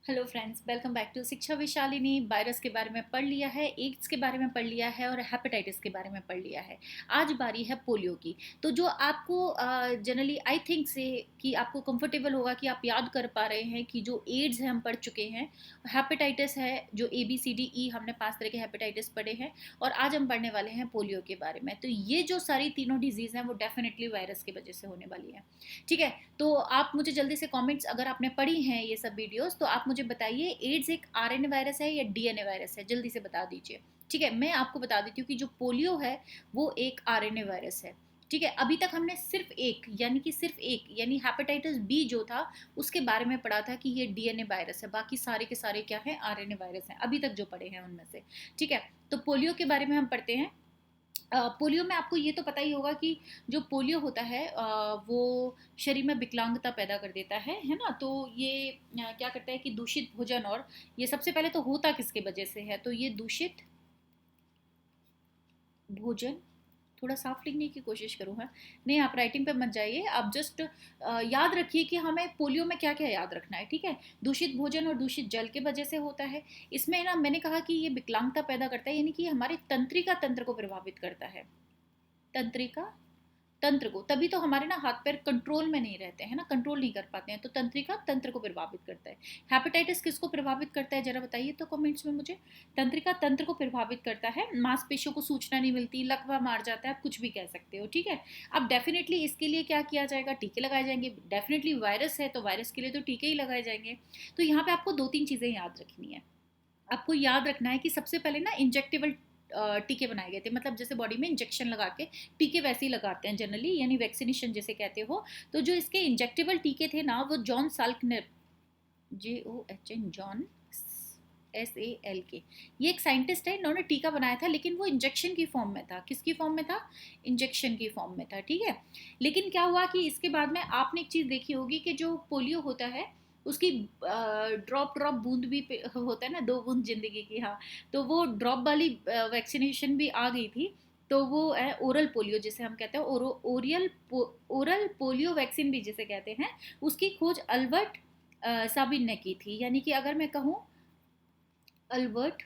Hello friends, welcome back to Shiksha Vishalini. Virus के बारे में पढ़ लिया है, एड्स के बारे में पढ़ लिया है और हेपेटाइटिस के बारे में पढ़ लिया है। आज बारी है पोलियो की। तो जो आपको जनरली आई थिंक से कि आपको कंफर्टेबल होगा कि आप याद कर पा रहे हैं कि जो एड्स है हम पढ़ चुके हैं, हेपेटाइटिस है जो ABCDE, हमने 5 तरह के हेपेटाइटिस पढ़े हैं और आज हम पढ़ने वाले हैं पोलियो के बारे में। तो ये जो सारी तीनों डिजीज़ हैं वो डेफिनेटली वायरस की वजह से होने वाली है। ठीक है, तो आप मुझे जल्दी से कमेंट्स, अगर आपने पढ़ी हैं ये सब वीडियोस, तो आप मुझे बताइए एड्स एक RNA वायरस है या DNA वायरस है, जल्दी से बता दीजिए। ठीक है, मैं आपको बता देती हूँ कि जो पोलियो है वो एक RNA वायरस है। ठीक है, अभी तक हमने सिर्फ एक यानी हेपेटाइटिस बी जो था उसके बारे में पढ़ा था कि ये DNA वायरस है, बाकी सारे के सारे क्या है, RNA वायरस हैं अभी तक जो पढ़े हैं उनमें से। ठीक है, तो पोलियो के बारे में हम पढ़ते हैं। पोलियो में आपको ये तो पता ही होगा कि जो पोलियो होता है वो शरीर में विकलांगता पैदा कर देता है ना। तो ये क्या करता है कि दूषित भोजन, और ये सबसे पहले तो होता किसके वजह से है, तो ये दूषित भोजन, थोड़ा साफ लिखने की कोशिश करूँ। हाँ, नहीं आप राइटिंग पे मत जाइए, आप जस्ट याद रखिए कि हमें पोलियो में क्या क्या याद रखना है। ठीक है, दूषित भोजन और दूषित जल के वजह से होता है। इसमें ना मैंने कहा कि ये विकलांगता पैदा करता है, यानी कि हमारे तंत्रिका तंत्र को प्रभावित करता है। तंत्रिका तंत्र को, तभी तो हमारे ना हाथ पैर कंट्रोल में नहीं रहते हैं ना, कंट्रोल नहीं कर पाते हैं, तो तंत्रिका तंत्र को प्रभावित करता है। हेपेटाइटिस किसको प्रभावित करता है, जरा बताइए तो कमेंट्स में मुझे। तंत्रिका तंत्र को प्रभावित करता है, मांसपेशियों को सूचना नहीं मिलती, लकवा मार जाता है, आप कुछ भी कह सकते हो। ठीक है, अब डेफिनेटली इसके लिए क्या किया जाएगा, टीके लगाए जाएंगे। डेफिनेटली वायरस है तो वायरस के लिए तो टीके ही लगाए जाएंगे। तो यहाँ पे आपको 2-3 चीज़ें याद रखनी है। आपको याद रखना है कि सबसे पहले ना इंजेक्टेबल टीके बनाए गए थे, मतलब जैसे बॉडी में इंजेक्शन लगा के टीके वैसे ही लगाते हैं जनरली, यानी वैक्सीनेशन जैसे कहते हो। तो जो इसके इंजेक्टेबल टीके थे ना, वो जॉन साल्क ने, JOHN, जॉन SALK, ये एक साइंटिस्ट है, इन्होंने टीका बनाया था, लेकिन वो इंजेक्शन की फॉर्म में था। किसकी फॉर्म में था, इंजेक्शन की फॉर्म में था। ठीक है, लेकिन क्या हुआ कि इसके बाद में आपने एक चीज़ देखी होगी कि जो पोलियो होता है उसकी ड्रॉप ड्रॉप बूंद भी होता है ना, 2 बूंद जिंदगी की। हाँ, तो वो ड्रॉप वाली वैक्सीनेशन भी आ गई थी। तो वो है ओरल पोलियो जिसे हम कहते हैं, ओरल पोलियो वैक्सीन भी जिसे कहते हैं। उसकी खोज अल्बर्ट साबिन ने की थी, यानी कि अगर मैं कहूँ अल्बर्ट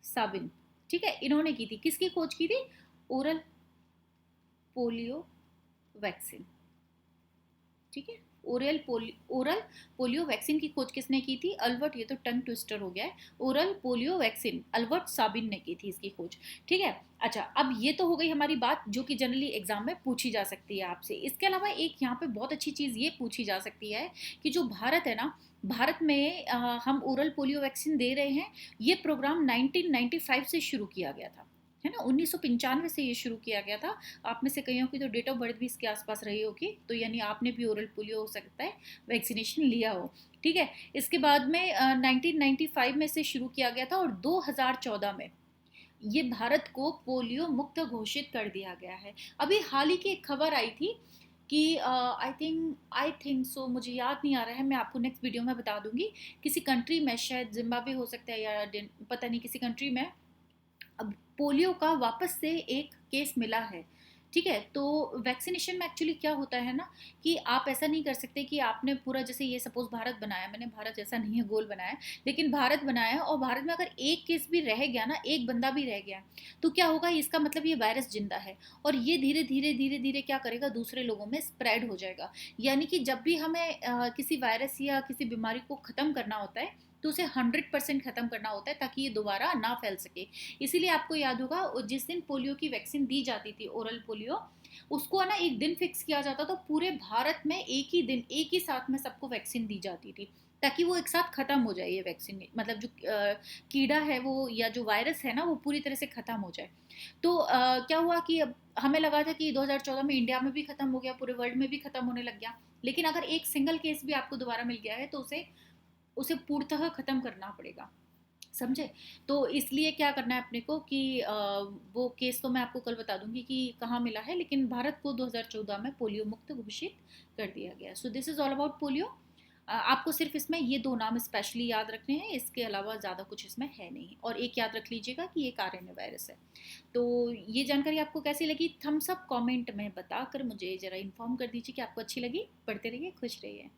साबिन। ठीक है, इन्होंने की थी, किसकी खोज की थी, ओरल पोलियो वैक्सीन। ठीक है, ओरल पोलियो वैक्सीन की खोज किसने की थी, अल्बर्ट, ये तो टंग ट्विस्टर हो गया है, oral polio vaccine Albert Sabin ने की थी इसकी खोज। ठीक है, अच्छा अब ये तो हो गई हमारी बात जो कि जनरली एग्जाम में पूछी जा सकती है आपसे। इसके अलावा एक यहाँ पे बहुत अच्छी चीज़ ये पूछी जा सकती है कि जो भारत है ना, भारत में हम ओरल पोलियो वैक्सीन दे रहे हैं। ये प्रोग्राम 1995 से शुरू किया गया था, है ना, 1995 से ये शुरू किया गया था। आप में से कईयों की तो डेट ऑफ बर्थ भी इसके आसपास रही होगी, तो यानी आपने भी ओरल पोलियो हो सकता है वैक्सीनेशन लिया हो। ठीक है, इसके बाद में 1995 में से शुरू किया गया था और 2014 में ये भारत को पोलियो मुक्त घोषित कर दिया गया है। अभी हाल ही की एक खबर आई थी कि आई थिंक सो, मुझे याद नहीं आ रहा है, मैं आपको नेक्स्ट वीडियो में बता दूंगी। किसी कंट्री में, शायद जिम्बाब्वे हो सकता है या पता नहीं, किसी कंट्री में अब पोलियो का वापस से एक केस मिला है। ठीक है, तो वैक्सीनेशन में एक्चुअली क्या होता है ना, कि आप ऐसा नहीं कर सकते कि आपने पूरा, जैसे ये सपोज भारत बनाया, मैंने भारत जैसा नहीं है गोल बनाया, लेकिन भारत बनाया और भारत में अगर एक केस भी रह गया ना, एक बंदा भी रह गया, तो क्या होगा, इसका मतलब ये वायरस जिंदा है और ये धीरे धीरे धीरे धीरे क्या करेगा, दूसरे लोगों में स्प्रेड हो जाएगा। यानी कि जब भी हमें किसी वायरस या किसी बीमारी को ख़त्म करना होता है तो उसे 100% ख़त्म करना होता है ताकि ये दोबारा ना फैल सके। इसीलिए आपको याद होगा जिस दिन पोलियो की वैक्सीन दी जाती थी, ओरल पोलियो, उसको ना एक दिन फिक्स किया जाता था, पूरे भारत में एक ही दिन एक ही साथ में सबको वैक्सीन दी जाती थी, ताकि वो एक साथ खत्म हो जाए ये वैक्सीन, मतलब जो कीड़ा है वो या जो वायरस है ना वो पूरी तरह से खत्म हो जाए। तो क्या हुआ कि अब हमें लगा था कि 2014 में इंडिया में भी खत्म हो गया, पूरे वर्ल्ड में भी खत्म होने लग गया, लेकिन अगर एक सिंगल केस भी आपको दोबारा मिल गया है तो उसे उसे पूर्णतः खत्म करना पड़ेगा, समझे। तो इसलिए क्या करना है अपने को कि वो केस तो मैं आपको कल बता दूंगी कि कहाँ मिला है, लेकिन भारत को 2014 में पोलियो मुक्त घोषित कर दिया गया। So this is all about polio. आपको सिर्फ इसमें ये 2 नाम स्पेशली याद रखने हैं, इसके अलावा ज़्यादा कुछ इसमें है नहीं। और एक याद रख लीजिएगा कि ये RNA वायरस है। तो ये जानकारी आपको कैसी लगी, थम्स अप कमेंट में बताकर मुझे ज़रा इन्फॉर्म कर दीजिए कि आपको अच्छी लगी। पढ़ते रहिए, खुश रहिए।